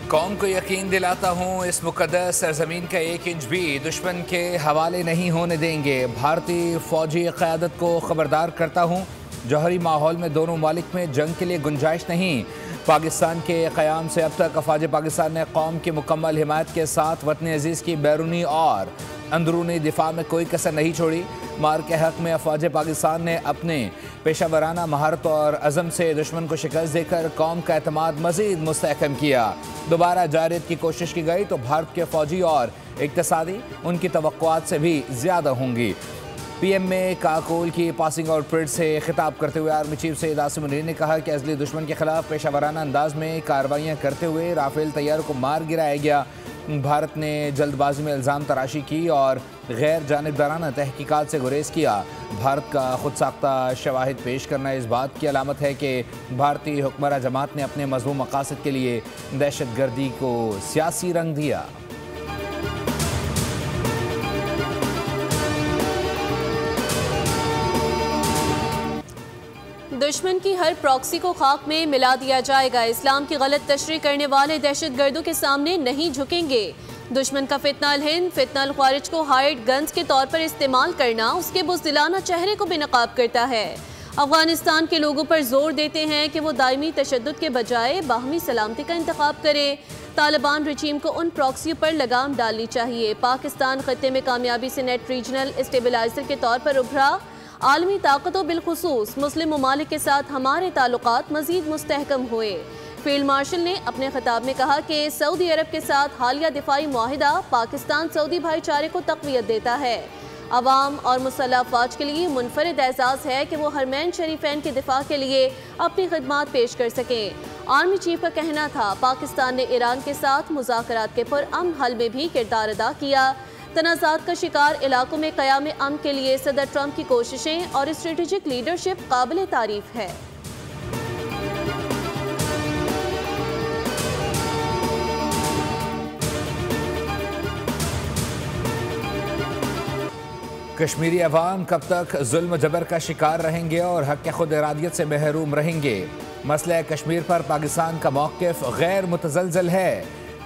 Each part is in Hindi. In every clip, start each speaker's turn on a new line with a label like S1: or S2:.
S1: कौम को यकीन दिलाता हूँ इस मुक़द्दस सरज़मीन का 1 इंच भी दुश्मन के हवाले नहीं होने देंगे। भारतीय फ़ौजी क़यादत को ख़बरदार करता हूँ, जौहरी माहौल में दोनों ममालिक में जंग के लिए गुंजाइश नहीं। पाकिस्तान के क़याम से अब तक अफ़वाज पाकिस्तान ने कौम की मुकम्मल हिमायत के साथ वतन अज़ीज़ की बैरूनी और अंदरूनी दिफा में कोई कसर नहीं छोड़ी। मार के हक़ में अफ़वाज पाकिस्तान ने अपने पेशावराना महारत और अज़म से दुश्मन को शिकस्त देकर कौम का एतमाद मज़ीद मुस्तहकम किया। दोबारा जारियत की कोशिश की गई तो भारत के फ़ौजी और इक़्तिसादी उनकी तवक्कुआत से भी ज़्यादा होंगी। PM में काकोल की पासिंग आउट परेड से खिताब करते हुए आर्मी चीफ सैयद आसिम मुनीर ने कहा कि अज़ली दुश्मन के खिलाफ पेशावराना अंदाज में कार्रवाइयाँ करते हुए राफेल तैयारों को मार गिराया गया। भारत ने जल्दबाजी में इल्ज़ाम तराशी की और गैर जानिबदाराना तहकीकात से गुरेज किया। भारत का खुद साख्ता शवाहिद पेश करना इस बात की अलामत है कि भारतीय हुक्मरान जमात ने अपने मज़मूम मकासद के लिए दहशत गर्दी को सियासी रंग दिया।
S2: दुश्मन की हर प्रॉक्सी को खाक में मिला दिया जाएगा। इस्लाम की गलत तशरीह करने वाले दहशतगर्दों के सामने नहीं झुकेंगे। दुश्मन का फितना अल हिंद, फितना अल ख्वारिज को हाइड गन्स के तौर पर इस्तेमाल करना उसके बुज़दिलाना चेहरे को बेनकाब करता है। अफगानिस्तान के लोगों पर जोर देते हैं कि वो दायमी तशद्दुद के बजाय बाहमी सलामती का इंतखाब करे। तालिबान रजीम को उन प्रॉक्सियों पर लगाम डालनी चाहिए। पाकिस्तान खत्ते में कामयाबी से नेट रीजनल स्टेबलाइजर के तौर पर उभरा। आलमी ताकतों बिलखुसूस मुस्लिम ममालिक के साथ हमारे ताल्लुकात मज़ीद मुस्तहकम हुए। फील्ड मार्शल ने अपने खिताब में कहा कि सऊदी अरब के साथ हालिया दिफाई मुआहिदा पाकिस्तान सऊदी भाईचारे को तक़वियत देता है। अवाम और मुसल्लह अफवाज के लिए मुनफरिद एजाज़ है कि वो हरमैन शरीफैन के दिफा के लिए अपनी खिदमात पेश कर सकें। आर्मी चीफ का कहना था पाकिस्तान ने ईरान के साथ मुज़ाकरात के पुरअमन हल में भी किरदार अदा किया। तनाज़ात का शिकार इलाकों में क़याम अमन के लिए सदर ट्रंप की कोशिशें और स्ट्रेटेजिक लीडरशिप काबिल तारीफ है।
S1: कश्मीरी अवाम कब तक जुल्म जबर का शिकार रहेंगे और हक़ खुद इरादियत से महरूम रहेंगे। मसला कश्मीर पर पाकिस्तान का मौक़िफ़ गैर मुतज़लज़ल है।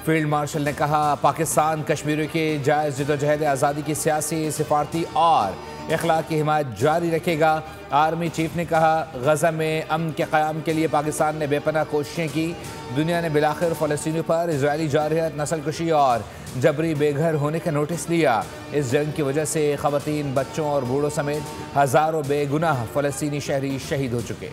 S1: फील्ड मार्शल ने कहा पाकिस्तान कश्मीरियों की जायज़ जदोजहद आज़ादी की सियासी, सिफारती और अखलाकी हिमायत जारी रखेगा। आर्मी चीफ ने कहा गज़ा में अमन के क़याम के लिए पाकिस्तान ने बेपनाह कोशिशें की। दुनिया ने बिलाखिर फ़लस्तीनियों पर इजरायली जारहियत, नस्लकुशी और जबरी बेघर होने का नोटिस लिया। इस जंग की वजह से ख़वातीन, बच्चों और बूढ़ों समेत हज़ारों बेगुनाह फ़लस्तीनी शहरी शहीद हो चुके।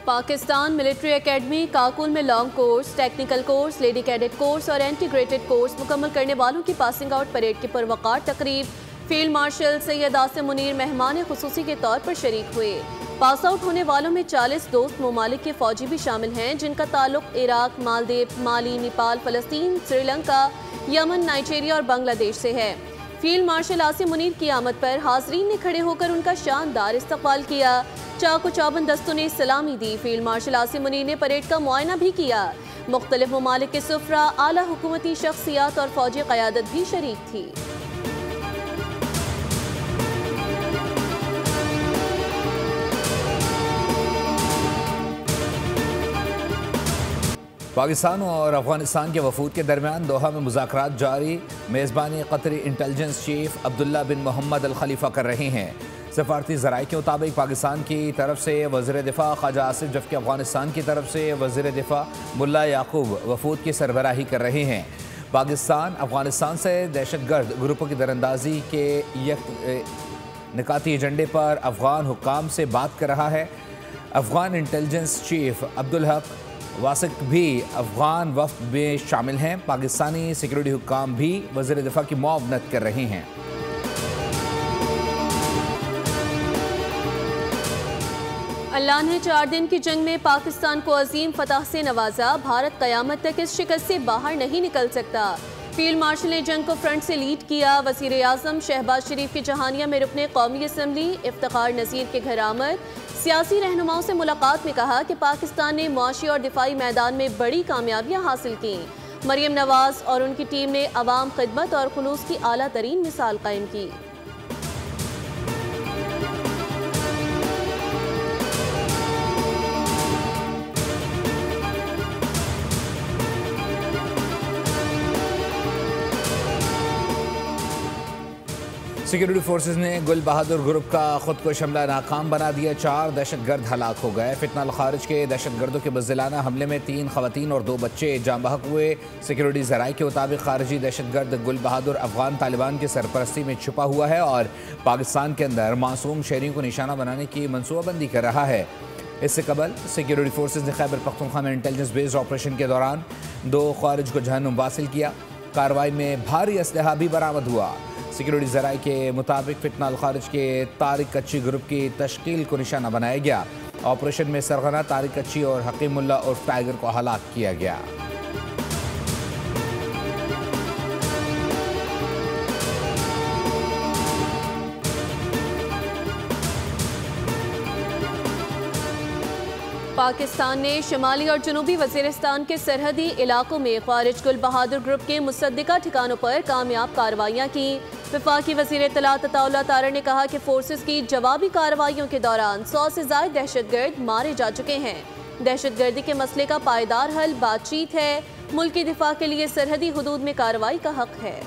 S2: पाकिस्तान मिलिट्री एकेडमी काकुल में long course, technical course, lady cadet course और इंटीग्रेटेड कोर्स मुकम्मल करने वालों की पासिंग आउट परेड की पुरवकार तकरीब। फील्ड मार्शल सैयद आसिम मुनीर मेहमान खुसूसी के तौर पर शरीक हुए। पास आउट होने वालों में 40 दोस्त ममालिक के फौजी भी शामिल हैं, जिनका ताल्लुक इराक, मालदीव, माली, नेपाल, फ़लस्तीन, श्रीलंका, यमन, नाइजीरिया और बांग्लादेश से है। फील्ड मार्शल आसिम मुनीर की आमद पर हाजरीन ने खड़े होकर उनका शानदार इस्तकबाल किया। चाको चौबंद दस्तों ने सलामी दी। फील्ड मार्शल आसिम मुनीर ने परेड का मुआयना भी किया। मुख्तलिफ ममालिक के सुफरा, आला हुकूमती शख्सियात और फौजी क़यादत भी शरीक थी।
S1: पाकिस्तान और अफगानिस्तान के वफूद के दरमियान दोहा में मुज़ाकरात जारी। मेज़बानी कतरी इंटेलिजेंस चीफ अब्दुल्ला बिन मोहम्मद अल खलीफा कर रहे हैं। सफारती ज़राए के मुताबिक पाकिस्तान की तरफ से वज़ीर दिफ़ा ख्वाजा आसिफ, जबकि अफगानिस्तान की तरफ से वज़ीर दिफ़ा मुल्ला याकूब वफूद की सरबराही कर रहे हैं। पाकिस्तान अफगानिस्तान से दहशतगर्द ग्रुपों की दरअंदाजी के निकाती एजेंडे पर अफगान हुक्काम से बात कर रहा है। अफगान इंटेलिजेंस चीफ अब्दुल हक वासिक भी अफगान वफ़द में शामिल हैं। पाकिस्तानी सिक्योरिटी हुक्काम भी वज़ीर दिफ़ा की मुआवनत कर रहे हैं।
S2: अल्लाह ने 4 दिन की जंग में पाकिस्तान को अजीम फतह से नवाजा। भारत क़यामत तक इस शिकस्त से बाहर नहीं निकल सकता। फील्ड मार्शल ने जंग को फ्रंट से लीड किया। वज़ीर आज़म शहबाज शरीफ की जहानिया में रुकने कौमी असम्बली इफ्तिखार नज़ीर के घर आमद। सियासी रहनुमाओं से मुलाकात में कहा कि पाकिस्तान ने मुआशी और दिफाई मैदान में बड़ी कामयाबियाँ हासिल की। मरियम नवाज और उनकी टीम ने अवाम खिदमत और खुलूस की आला तरीन मिसाल कायम की।
S1: सिक्योरिटी फोर्सेज ने गुल बहादुर ग्रुप का खुद को हमला नाकाम बना दिया। 4 दहशतगर्द हलाक हो गए। फितना अल खारिज के दहशतगर्दों के बुज़दिलाना हमले में 3 खवातीन और 2 बच्चे जाम बहक हुए। सिक्योरिटी ज़राए के मुताबिक खारजी दहशतगर्द गुल बहादुर अफगान तालिबान की सरपरस्ती में छुपा हुआ है और पाकिस्तान के अंदर मासूम शहरियों को निशाना बनाने की मनसूबाबंदी कर रहा है। इससे कबल सिक्योरिटी फोर्सेज ने खैबर पख्तूनख्वा में इंटेलिजेंस बेस्ड ऑपरेशन के दौरान 2 खारिज को जहन्नुम वासिल किया। कार्रवाई में भारी असलहा भी बरामद हुआ। सिक्योरिटी ज़राए के मुताबिक फितना अल खारिज के तारिक कच्ची ग्रुप की तश्कील को निशाना बनाया गया। ऑपरेशन में सरगना तारिक कच्ची और हकीम मुल्ला उर्फ टाइगर को हलाक किया गया।
S2: पाकिस्तान ने शुमाली और जनूबी वज़ीरिस्तान के सरहदी इलाकों में खारिज गुल बहादुर ग्रुप के मुसद्दिका ठिकानों पर कामयाब कार्रवाइयाँ की। वफाकी वज़ीर इत्तलात अताउल्लाह तारर ने कहा कि फोर्सेस की जवाबी कार्रवाइयों के दौरान 100 से ज़ायद दहशतगर्द मारे जा चुके हैं। दहशतगर्दी के मसले का पायदार हल बातचीत है। मुल्क की दिफा के लिए सरहदी हुदूद में कार्रवाई का हक है।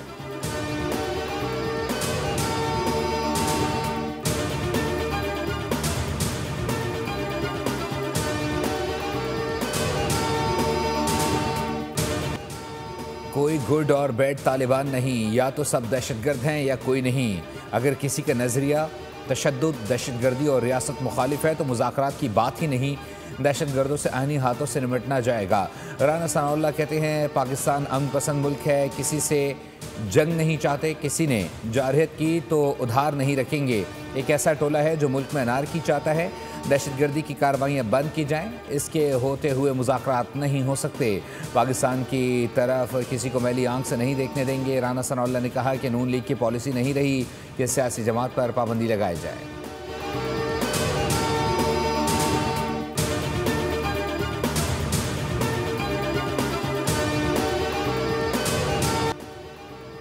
S1: कोई गुड और बैड तालिबान नहीं, या तो सब दहशतगर्द हैं या कोई नहीं। अगर किसी का नज़रिया तशद्दुद, दहशतगर्दी और रियासत मुखालिफ है तो मुज़ाकरात की बात ही नहीं। दहशतगर्दों से आईनी हाथों से निपटना जाएगा। राना सनाउल्लाह कहते हैं पाकिस्तान अमन पसंद मुल्क है, किसी से जंग नहीं चाहते, किसी ने जारहत की तो उधार नहीं रखेंगे। एक ऐसा टोला है जो मुल्क में अनारकी चाहता है। दहशतगर्दी की कार्रवाइयाँ बंद की जाएं, इसके होते हुए मुज़ाकरात नहीं हो सकते। पाकिस्तान की तरफ किसी को मैली आंख से नहीं देखने देंगे। राना सनाउल्लाह ने कहा कि नून लीग की पॉलिसी नहीं रही कि सियासी जमात पर पाबंदी लगाई जाए।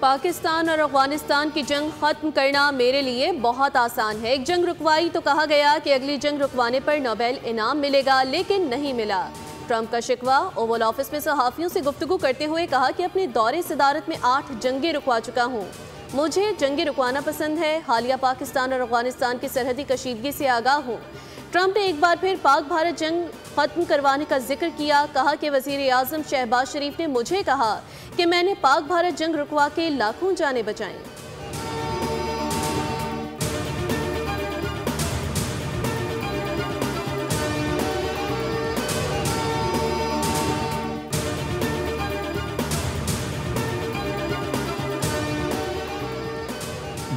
S2: पाकिस्तान और अफगानिस्तान की जंग खत्म करना मेरे लिए बहुत आसान है। एक जंग रुकवाई तो कहा गया कि अगली जंग रुकवाने पर नोबेल इनाम मिलेगा, लेकिन नहीं मिला। ट्रंप का शिकवा। ओवल ऑफिस में सहाफ़ियों से गुफ्तगू करते हुए कहा कि अपने दौरे सदारत में 8 जंगें रुकवा चुका हूँ। मुझे जंगें रुकवाना पसंद है। हालिया पाकिस्तान और अफगानिस्तान की सरहदी कशीदगी से आगाह हूँ। ट्रंप ने एक बार फिर पाक भारत जंग खत्म करवाने का जिक्र किया। कहा कि वज़ीर आज़म शहबाज शरीफ ने मुझे कहा कि मैंने पाक भारत जंग रुकवा के लाखों जानें बचाईं।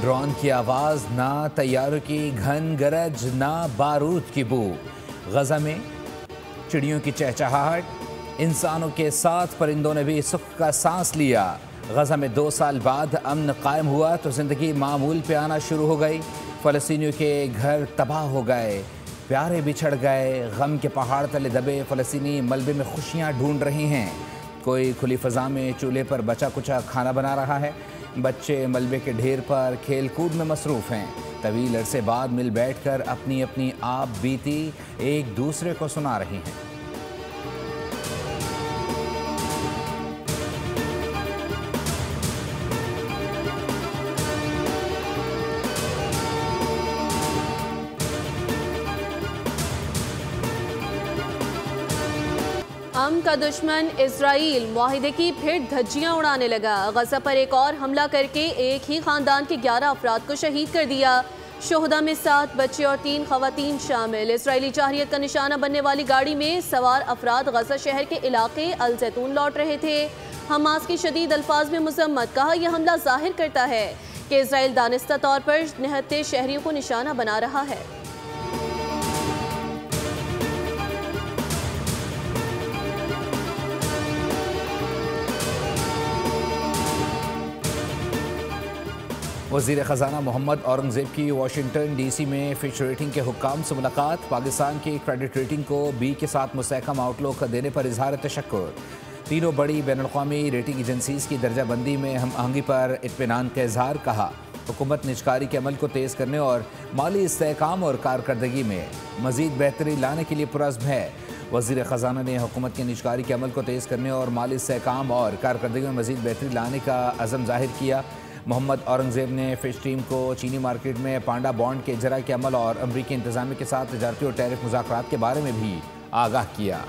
S1: ड्रोन की आवाज़, ना तैयारों की घन गरज, ना बारूद की बू। गजा में चिड़ियों की चहचहाहट, इंसानों के साथ परिंदों ने भी सुख का सांस लिया। गजा में 2 साल बाद अमन कायम हुआ तो ज़िंदगी मामूल पे आना शुरू हो गई। फ़लस्तीनियों के घर तबाह हो गए, प्यारे बिछड़ गए। गम के पहाड़ तले दबे फ़लस्तीनी मलबे में खुशियाँ ढूंढ रहे हैं। कोई खुली फ़ज़ा में चूल्हे पर बचा कुचा खाना बना रहा है। बच्चे मलबे के ढेर पर खेल कूद में मसरूफ़ हैं। तवील अरसे बाद मिल बैठकर अपनी अपनी आप बीती एक दूसरे को सुना रही हैं।
S2: अमन का दुश्मन इजराइल मुआहिदे की फिर धज्जियां उड़ाने लगा। गजा पर एक और हमला करके एक ही खानदान के 11 अफराद को शहीद कर दिया। शोहदा में 7 बच्चे और 3 खवातीन शामिल। इजरायली जारहियत का निशाना बनने वाली गाड़ी में सवार अफराद गजा शहर के इलाके अल जैतून लौट रहे थे। हमास की शदीद अल्फाज में मुजम्मत। कहा यह हमला जाहिर करता है कि इजराइल दानिस्ता तौर पर निहत्ते शहरियों को निशाना बना रहा है।
S1: वज़ीर ख़जाना मोहम्मद औरंगज़ेब की वाशिंगटन DC में फिच रेटिंग के हुक्काम से मुलाकात। पाकिस्तान की क्रेडिट रेटिंग को B के साथ मुस्तहकम आउटलुक देने पर इजहार तशक्कुर। तीनों बड़ी बैनुल-अक़वामी रेटिंग एजेंसीज़ की दर्जाबंदी में हम आहंगी पर इत्मीनान का इजहार। कहा हुकूमत निजकारी के अमल को तेज़ करने और माली इस्तेहकाम और कारकर्दगी में मज़ीद बेहतरी लाने के लिए पुरज़्म है। वज़ीर ख़जाना ने हुकूमत के निजकारी के अमल को तेज़ करने और माली इस्तेहकाम और कारकर्दगी में मज़ीद बेहतरी लाने का अज़म ज़ाहिर किया। मोहम्मद औरंगज़ेब ने फ़िश टीम को चीनी मार्केट में पांडा बॉन्ड के इजरा के अमल और अमरीकी इंतज़ामिया के साथ तजारती और टैरिफ मुज़ाकरात के बारे में भी आगाह किया।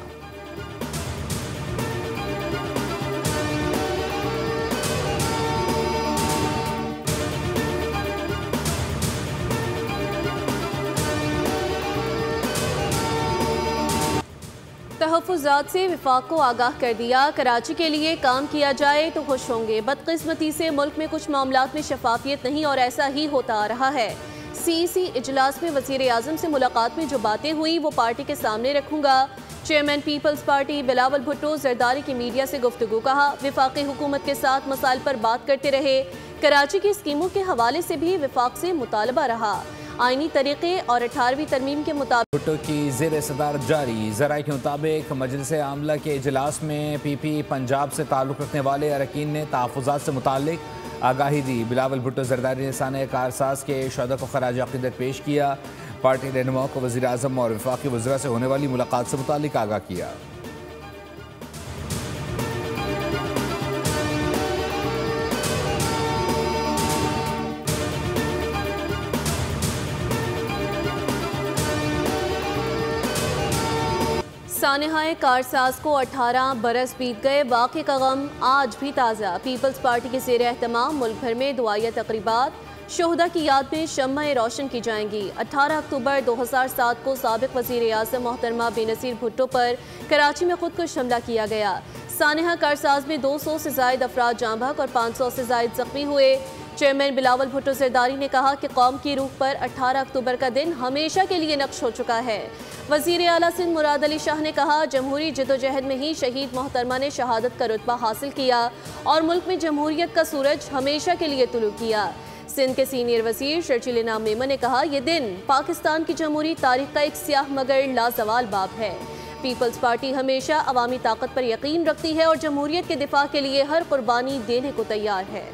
S2: तहफ़्फ़ुज़ात से विफाक को आगाह कर दिया, कराची के लिए काम किया जाए तो खुश होंगे। बदकिस्मती से मुल्क में कुछ मामलात में शफाफियत नहीं और ऐसा ही होता आ रहा है। CEC इजलास में वज़ीर आज़म से मुलाकात में जो बातें हुई वो पार्टी के सामने रखूंगा। Chairman people's party Bilawal Bhutto Zardari की मीडिया से गुफ्तगू। कहा विफाकी हुकूमत के साथ मसाइल पर बात करते रहे। कराची की स्कीमों के हवाले से भी विफाक से मुतालबा रहा। आईनी तरीके और 18वीं तरमीम के मुताबिक
S1: भुट्टो की ज़ेर सदारत जारी। ज़राए के मुताबिक मजलिस आमला के इजलास में PP पंजाब से ताल्लुक़ रखने वाले अरकान ने तहफ़्फ़ुज़ात से मुताल्लिक़ आगाही दी। बिलावल भुट्टो जरदारी ने साने कारसाज के शहदा को खराज अक़ीदत पेश किया। पार्टी रहनुमाओं को वज़ीर आज़म और वफाकी वज़रा से होने वाली मुलाकात से मुताल्लिक़ आगाह किया।
S2: सानेहाए कारसाज को 18 बरस बीत गए, वाक़े का गम आज भी ताज़ा। पीपल्स पार्टी के ज़ेर एहतमाम मुल्क भर में दुआया तक़रीबात शोहदा की याद में शम्मा रोशन की जाएंगी। 18 अक्टूबर 2007 को साबिक़ वज़ीर आज़म मोहतरमा बेनज़ीर भुट्टो पर कराची में खुदकुश हमला किया गया। सानेहा कारसाज में 200 से ज़ायद अफराद जाँ बहक और 500 से ज़ायद ज़ख्मी हुए। चेयरमैन बिलावल भुट्टो जरदारी ने कहा कि कौम की रूह पर 18 अक्टूबर का दिन हमेशा के लिए नक्श हो चुका है। वज़ीर आला सिंध मुराद अली शाह ने कहा जमहूरी जदोजहद में ही शहीद मोहतरमा ने शहादत का रुतबा हासिल किया और मुल्क में जमहूरियत का सूरज हमेशा के लिए तुलू किया। सिंध के सीनियर वज़ीर शर्जील इनाम मेमन ने कहा यह दिन पाकिस्तान की जमहूरी तारीख का एक स्याह मगर लाजवाल बाब है। पीपल्स पार्टी हमेशा अवामी ताकत पर यकीन रखती है और जमहूरियत के दिफा के लिए हर कुर्बानी देने को तैयार है।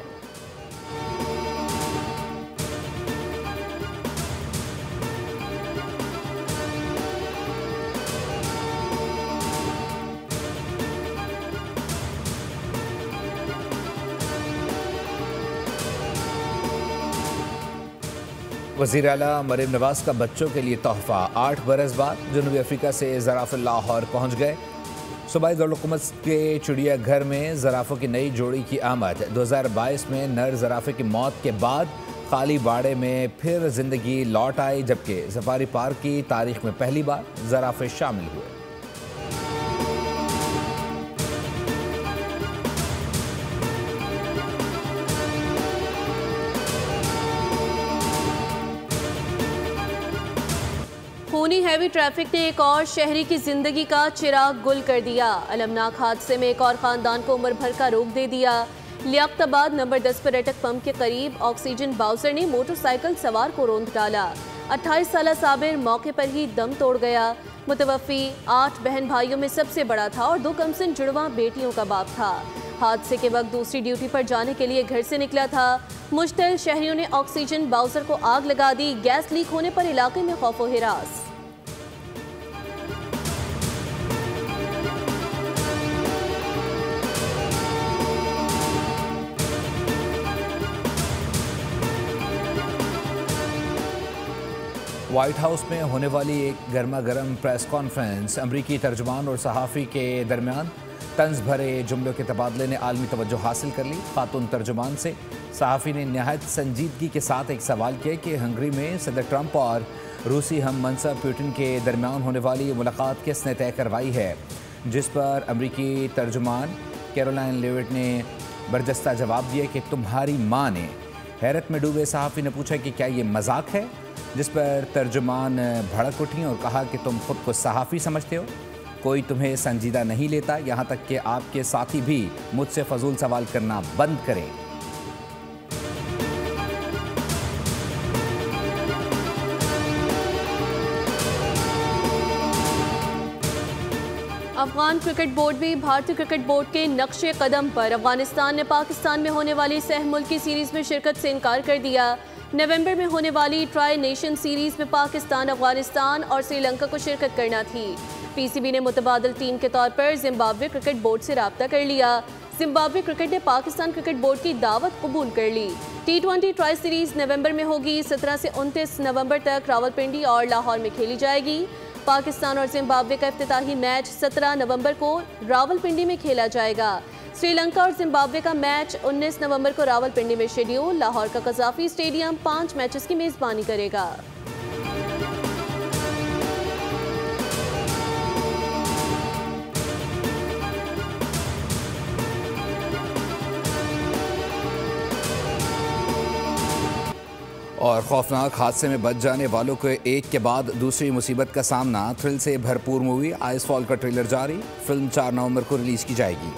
S1: वज़ीर आला मरीम नवाज का बच्चों के लिए तोहफ़ा। 8 बरस बाद जनूबी अफ्रीका से ज़राफ़े लाहौर पहुँच गए। सूबाई दारुल-हुकूमत के चिड़ियाघर में ज़राफ़ों की नई जोड़ी की आमद। 2022 में नर ज़राफ़े की मौत के बाद खाली बाड़े में फिर ज़िंदगी लौट आई, जबकि सफारी पार्क की तारीख में पहली बार ज़राफ़े शामिल हुए।
S2: खूनी हैवी ट्रैफिक ने एक और शहरी की जिंदगी का चिराग गुल कर दिया। अलमनाक हादसे में एक और खानदान को उम्र भर का रोक दे दिया। लियाकताबाद नंबर 10 पर अटक पंप के करीब ऑक्सीजन बाउजर ने मोटरसाइकिल सवार को रौंद डाला। 28 साल साबिर मौके पर ही दम तोड़ गया। मुतवफ़ी 8 बहन भाइयों में सबसे बड़ा था और 2 कमसिन जुड़वा बेटियों का बाप था। हादसे के वक्त दूसरी ड्यूटी पर जाने के लिए घर से निकला था। मुश्तल शहरियों ने ऑक्सीजन बाउजर को आग लगा दी। गैस लीक होने पर इलाके में खौफो हिरास।
S1: व्हाइट हाउस में होने वाली एक गर्मा गर्म प्रेस कॉन्फ्रेंस। अमरीकी तर्जुमान और सहाफ़ी के दरमियान तंज भरे जुमलों के तबादले ने आलमी तवज्जो हासिल कर ली। खातून तर्जुमान से सहाफ़ी ने नहायत संजीदगी के साथ एक सवाल किया कि हंगरी में सदर ट्रंप और रूसी हम मनसब पुतिन के दरमियान होने वाली मुलाकात किसने तय करवाई है, जिस पर अमरीकी तर्जुमान कैरोलाइन लेविट ने बरजस्ता जवाब दिया कि तुम्हारी माँ ने। हैरत में डूबे सहाफ़ी ने पूछा कि क्या ये मजाक है, जिस पर तर्जुमान भड़क उठी और कहा कि तुम खुद को सहाफ़ी समझते हो, कोई तुम्हें संजीदा नहीं लेता, यहाँ तक कि आपके साथी भी मुझसे फजूल सवाल करना बंद करें।
S2: अफगान क्रिकेट बोर्ड भी भारतीय क्रिकेट बोर्ड के नक्शे कदम पर। अफगानिस्तान ने पाकिस्तान में होने वाली सह मुल्की सीरीज में शिरकत से इनकार कर दिया। नवंबर में होने वाली ट्राई नेशन सीरीज में पाकिस्तान, अफगानिस्तान और श्रीलंका को शिरकत करना थी। पीसीबी ने मुतबादल टीम के तौर पर जिम्बाब्वे क्रिकेट बोर्ड से राब्ता कर लिया। जिम्बाब्वे क्रिकेट ने पाकिस्तान क्रिकेट बोर्ड की दावत कबूल कर ली। T20 ट्राई सीरीज नवंबर में होगी। 17 से 29 नवंबर तक रावलपिंडी और लाहौर में खेली जाएगी। पाकिस्तान और जिम्बाब्वे का इफ्तिताही मैच 17 नवंबर को रावलपिंडी में खेला जाएगा। श्रीलंका और जिम्बाब्वे का मैच 19 नवंबर को रावलपिंडी में शेड्यूल। लाहौर का कज़ाफी स्टेडियम 5 मैचेस की मेजबानी करेगा।
S1: और खौफनाक हादसे में बच जाने वालों को एक के बाद दूसरी मुसीबत का सामना। थ्रिल से भरपूर मूवी आइसफॉल का ट्रेलर जारी। फिल्म 4 नवंबर को रिलीज की जाएगी।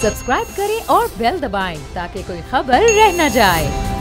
S3: सब्सक्राइब करें और बेल दबाएं ताकि कोई खबर रह न जाए।